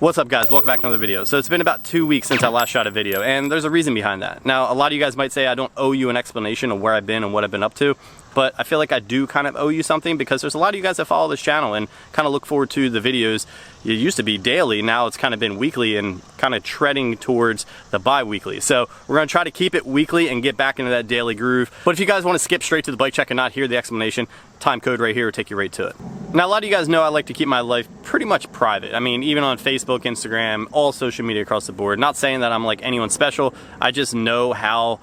What's up guys, welcome back to another video. So it's been about 2 weeks since I last shot a video, and there's a reason behind that. Now a lot of you guys might say I don't owe you an explanation of where I've been and what I've been up to, but I feel like I do kind of owe you something because there's a lot of you guys that follow this channel and kind of look forward to the videos. It used to be daily, now it's kind of been weekly and kind of treading towards the bi-weekly. So we're gonna try to keep it weekly and get back into that daily groove. But if you guys wanna skip straight to the bike check and not hear the explanation, time code right here will take you right to it. Now a lot of you guys know I like to keep my life pretty much private. I mean, even on Facebook, Instagram, all social media across the board. Not saying that I'm like anyone special, I just know how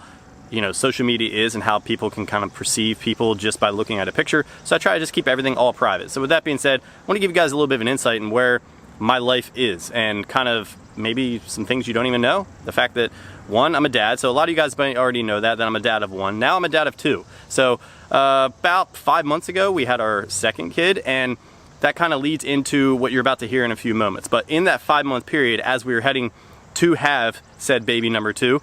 social media is and how people can kind of perceive people just by looking at a picture. So I try to just keep everything all private. So with that being said, I want to give you guys a little bit of an insight in where my life is and kind of maybe some things you don't even know. The fact that, one, I'm a dad. So a lot of you guys might already know that I'm a dad of one. Now I'm a dad of two. So about 5 months ago, we had our second kid, and that kind of leads into what you're about to hear in a few moments. But in that 5-month period, as we were heading to have said baby number 2,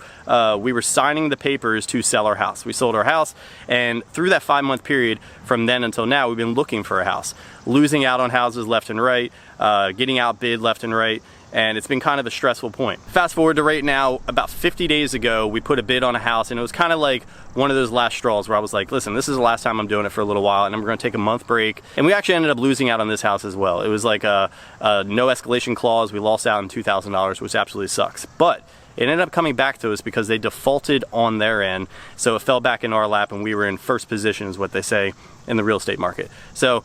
we were signing the papers to sell our house. We sold our house, and through that 5-month period from then until now, we've been looking for a house, losing out on houses left and right, getting outbid left and right, and it's been kind of a stressful point. Fast forward to right now, about 50 days ago, we put a bid on a house, and it was kind of like one of those last straws where I was like, listen, this is the last time I'm doing it for a little while, and I'm gonna take a month break. And we actually ended up losing out on this house as well. It was like a no escalation clause. We lost out on $2,000, which absolutely sucks. But it ended up coming back to us because they defaulted on their end, so it fell back in our lap, and we were in first position, is what they say in the real estate market. So,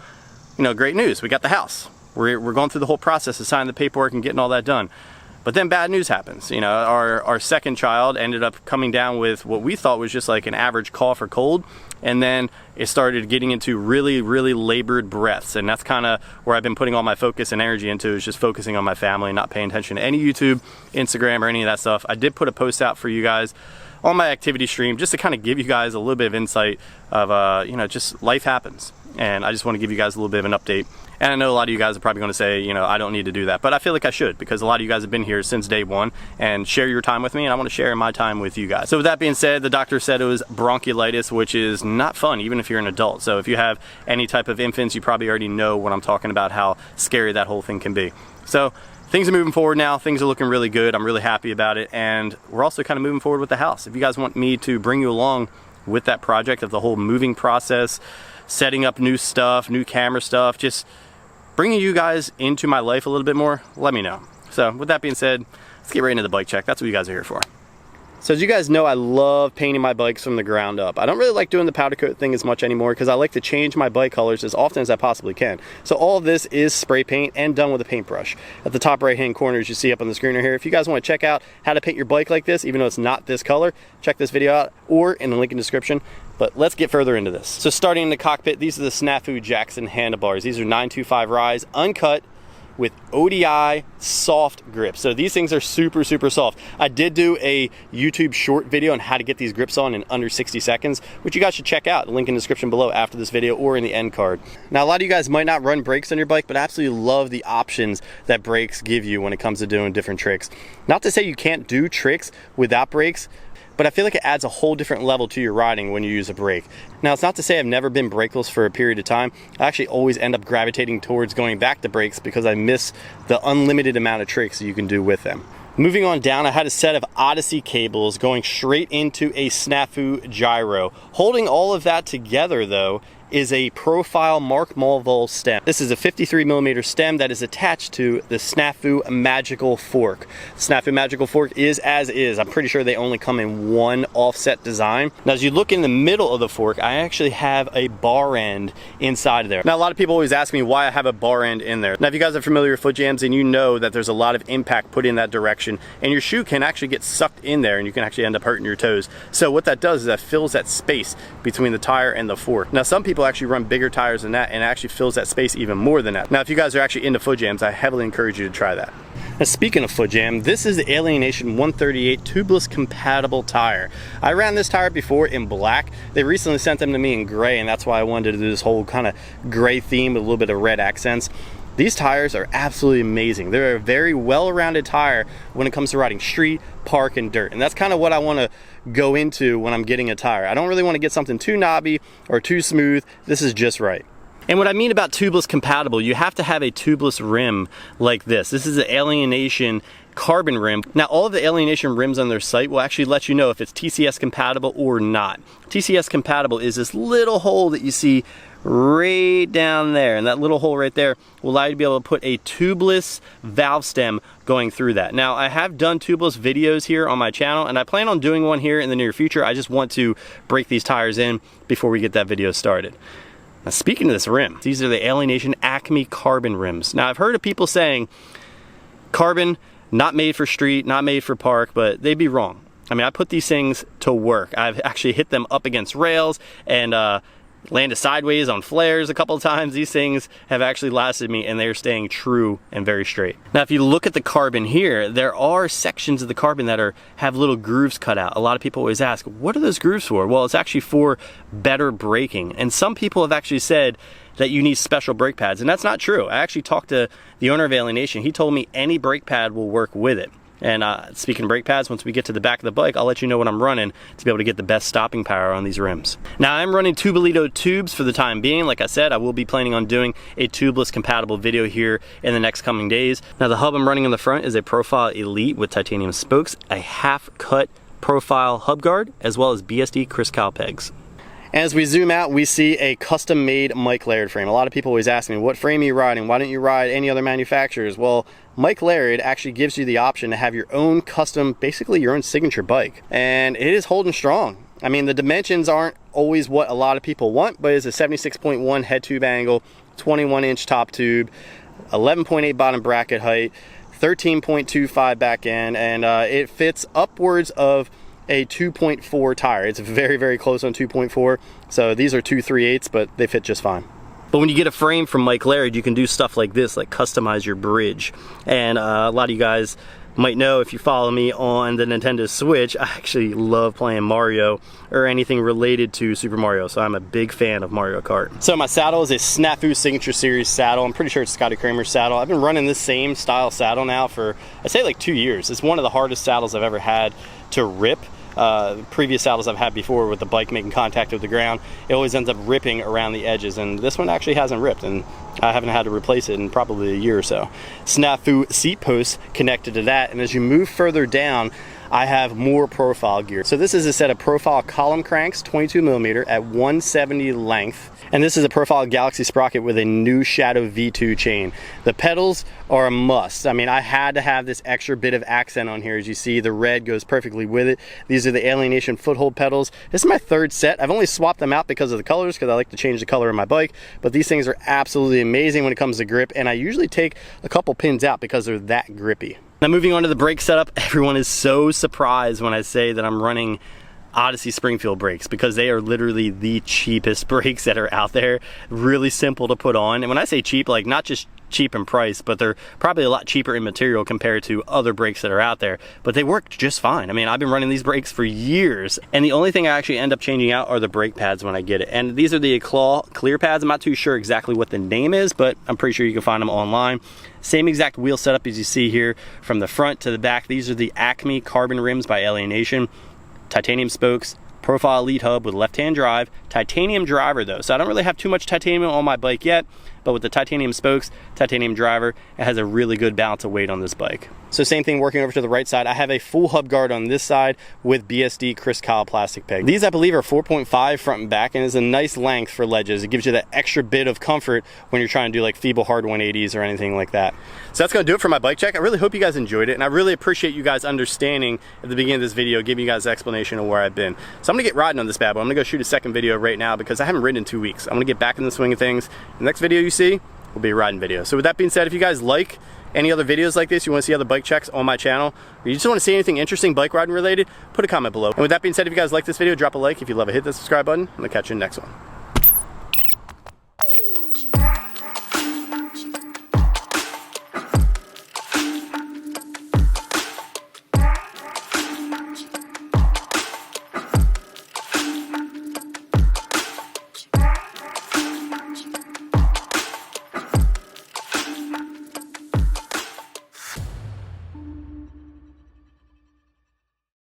great news, we got the house. We're going through the whole process of signing the paperwork and getting all that done. But then bad news happens. Our second child ended up coming down with what we thought was just like an average cough or cold, and then it started getting into really, really labored breaths, and that's kind of where I've been putting all my focus and energy into, is just focusing on my family, not paying attention to any YouTube, Instagram, or any of that stuff. I did put a post out for you guys on my activity stream just to kind of give you guys a little bit of insight of, just life happens. And I just want to give you guys a little bit of an update. And I know a lot of you guys are probably going to say, I don't need to do that, but I feel like I should, because a lot of you guys have been here since day one and share your time with me, and I want to share my time with you guys. So with that being said, the doctor said it was bronchiolitis, which is not fun, even if you're an adult. So if you have any type of infants, you probably already know what I'm talking about, how scary that whole thing can be. So things are moving forward now. Things are looking really good. I'm really happy about it. And we're also kind of moving forward with the house. If you guys want me to bring you along with that project of the whole moving process, setting up new stuff, new camera stuff, just bringing you guys into my life a little bit more, let me know. So with that being said, let's get right into the bike check. That's what you guys are here for. So as you guys know, I love painting my bikes from the ground up. I don't really like doing the powder coat thing as much anymore because I like to change my bike colors as often as I possibly can. So all of this is spray paint and done with a paintbrush. At the top right hand corner, as you see up on the screen right here, if you guys want to check out how to paint your bike like this, even though it's not this color, check this video out or in the link in the description. But let's get further into this. So starting in the cockpit, these are the Snafu Jackson handlebars. These are 925 Rise, uncut, with ODI soft grips. So these things are super, super soft. I did do a YouTube short video on how to get these grips on in under 60 seconds, which you guys should check out. The link in the description below after this video or in the end card. Now, a lot of you guys might not run brakes on your bike, but I absolutely love the options that brakes give you when it comes to doing different tricks. Not to say you can't do tricks without brakes, but I feel like it adds a whole different level to your riding when you use a brake. Now, it's not to say I've never been brakeless for a period of time. I actually always end up gravitating towards going back to brakes because I miss the unlimited amount of tricks you can do with them. Moving on down, I had a set of Odyssey cables going straight into a Snafu gyro. Holding all of that together, though, is a profile Mark Malvol stem. This is a 53mm stem that is attached to the Snafu Magical Fork. The Snafu Magical Fork is as is. I'm pretty sure they only come in one offset design. Now, as you look in the middle of the fork, I actually have a bar end inside of there. Now, a lot of people always ask me why I have a bar end in there. Now, if you guys are familiar with foot jams, and you know that there's a lot of impact put in that direction, and your shoe can actually get sucked in there, and you can actually end up hurting your toes. So what that does is that fills that space between the tire and the fork. Now, some people actually run bigger tires than that, and it actually fills that space even more than that. Now, if you guys are actually into foot jams, I heavily encourage you to try that. Now, speaking of foot jam, this is the Alienation 138 tubeless compatible tire. I ran this tire before in black. They recently sent them to me in gray, and that's why I wanted to do this whole kind of gray theme with a little bit of red accents. These tires are absolutely amazing. They're a very well-rounded tire when it comes to riding street, park, and dirt. And that's kind of what I want to go into when I'm getting a tire. I don't really want to get something too knobby or too smooth. This is just right. And what I mean about tubeless compatible, you have to have a tubeless rim like this. This is an Alienation carbon rim. Now all of the Alienation rims on their site will actually let you know if it's TCS compatible or not. TCS compatible is this little hole that you see right down there, and that little hole right there will allow you to be able to put a tubeless valve stem going through that. Now I have done tubeless videos here on my channel, and I plan on doing one here in the near future. I just want to break these tires in before we get that video started. Now speaking of this rim, these are the Alienation Acme carbon rims. Now I've heard of people saying carbon, not made for street, not made for park, but they'd be wrong. I mean, I put these things to work. I've actually hit them up against rails and landed sideways on flares a couple of times. These things have actually lasted me, and they're staying true and very straight. Now if you look at the carbon here, there are sections of the carbon that have little grooves cut out. A lot of people always ask, what are those grooves for? Well, it's actually for better braking, and some people have actually said that you need special brake pads, and that's not true. I actually talked to the owner of Alienation. He told me any brake pad will work with it. And speaking of brake pads, once we get to the back of the bike, I'll let you know what I'm running to be able to get the best stopping power on these rims. Now I'm running Tubelito tubes for the time being. Like I said, I will be planning on doing a tubeless compatible video here in the next coming days. Now the hub I'm running on the front is a Profile Elite with titanium spokes, a half cut profile hub guard, as well as BSD Criscal pegs. As we zoom out, we see a custom-made Mike Laird frame. A lot of people always ask me, what frame are you riding? Why don't you ride any other manufacturers? Well, Mike Laird actually gives you the option to have your own custom, basically your own signature bike. And it is holding strong. I mean, the dimensions aren't always what a lot of people want, but it's a 76.1 head tube angle, 21-inch top tube, 11.8 bottom bracket height, 13.25 back end, and it fits upwards of a 2.4 tire. It's very, very close on 2.4. So these are 2 3/8, but they fit just fine. But when you get a frame from Mike Laird, you can do stuff like this, like customize your bridge. And a lot of you guys might know, if you follow me on the Nintendo Switch, I actually love playing Mario or anything related to Super Mario, so I'm a big fan of Mario Kart. So my saddle is a Snafu Signature Series saddle. I'm pretty sure it's Scotty Kramer's saddle. I've been running this same style saddle now for, I'd say, like 2 years. It's one of the hardest saddles I've ever had to rip. Previous saddles I've had before with the bike making contact with the ground, it always ends up ripping around the edges, and this one actually hasn't ripped, and I haven't had to replace it in probably a year or so. Snafu seat posts connected to that, and as you move further down, I have more profile gear. So this is a set of profile column cranks, 22mm at 170 length. And this is a profile Galaxy sprocket with a new Shadow V2 chain. The pedals are a must. I mean, I had to have this extra bit of accent on here. As you see, the red goes perfectly with it. These are the Alienation foothold pedals. This is my 3rd set. I've only swapped them out because of the colors, because I like to change the color of my bike. But these things are absolutely amazing when it comes to grip. And I usually take a couple pins out because they're that grippy. Now moving on to the brake setup, everyone is so surprised when I say that I'm running Odyssey Springfield brakes, because they are literally the cheapest brakes that are out there. Really simple to put on, and when I say cheap, like not just cheap in price, but they're probably a lot cheaper in material compared to other brakes that are out there, but they work just fine. I mean, I've been running these brakes for years, and the only thing I actually end up changing out are the brake pads when I get it. And these are the Claw clear pads. I'm not too sure exactly what the name is, but I'm pretty sure you can find them online. Same exact wheel setup as you see here from the front to the back. These are the Acme carbon rims by Alienation. Titanium spokes, Profile Elite hub with left-hand drive, titanium driver though, so I don't really have too much titanium on my bike yet, but with the titanium spokes, titanium driver, it has a really good balance of weight on this bike. So same thing working over to the right side, I have a full hub guard on this side with BSD Criscal plastic peg. These I believe are 4.5 front and back, and is a nice length for ledges. It gives you that extra bit of comfort when you're trying to do like feeble hard 180s or anything like that. So that's gonna do it for my bike check. I really hope you guys enjoyed it, and I really appreciate you guys understanding at the beginning of this video, giving you guys an explanation of where I've been. So I'm gonna get riding on this bad boy. I'm gonna go shoot a second video right now because I haven't ridden in 2 weeks. I'm gonna get back in the swing of things. The next video you see will be a riding video. So with that being said, if you guys like any other videos like this, you want to see other bike checks on my channel, or you just want to see anything interesting bike riding related, put a comment below. And with that being said, if you guys like this video, drop a like. If you love it, hit the subscribe button, and I'll catch you in the next one.